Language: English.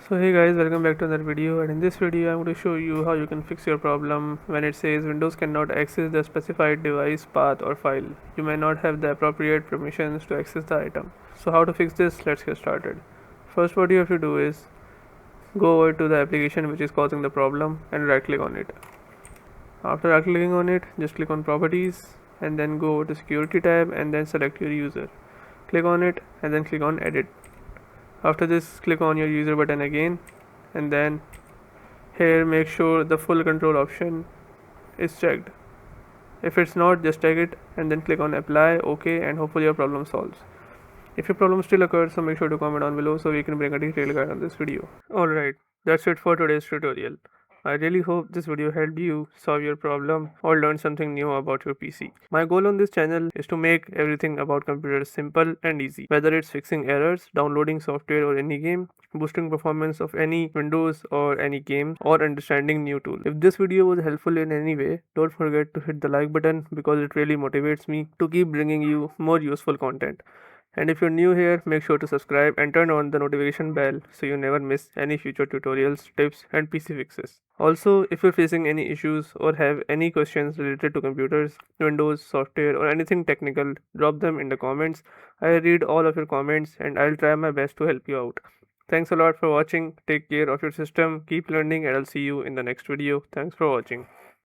So hey guys, welcome back to another video, and in this video I'm going to show you how you can fix your problem when it says Windows cannot access the specified device path or file. You may not have the appropriate permissions to access the item. So how to fix this? Let's get started. First, what you have to do is go over to the application which is causing the problem and right click on it. After right clicking on it, just click on properties and then go over to security tab and then select your user. Click on it and then click on edit. After this, click on your user button again, and then here make sure the full control option is checked. If it's not, just check it and then click on apply, OK, and hopefully your problem solves. If your problem still occurs, so make sure to comment down below so we can bring a detailed guide on this video. Alright, that's it for today's tutorial. I really hope this video helped you solve your problem or learn something new about your PC. My goal on this channel is to make everything about computers simple and easy, whether it's fixing errors, downloading software or any game, boosting performance of any Windows or any game, or understanding new tools. If this video was helpful in any way, don't forget to hit the like button because it really motivates me to keep bringing you more useful content. And if you're new here, make sure to subscribe and turn on the notification bell so you never miss any future tutorials, tips, and PC fixes. Also, if you're facing any issues or have any questions related to computers, Windows, software, or anything technical, drop them in the comments. I read all of your comments and I'll try my best to help you out. Thanks a lot for watching. Take care of your system, keep learning, and I'll see you in the next video. Thanks for watching.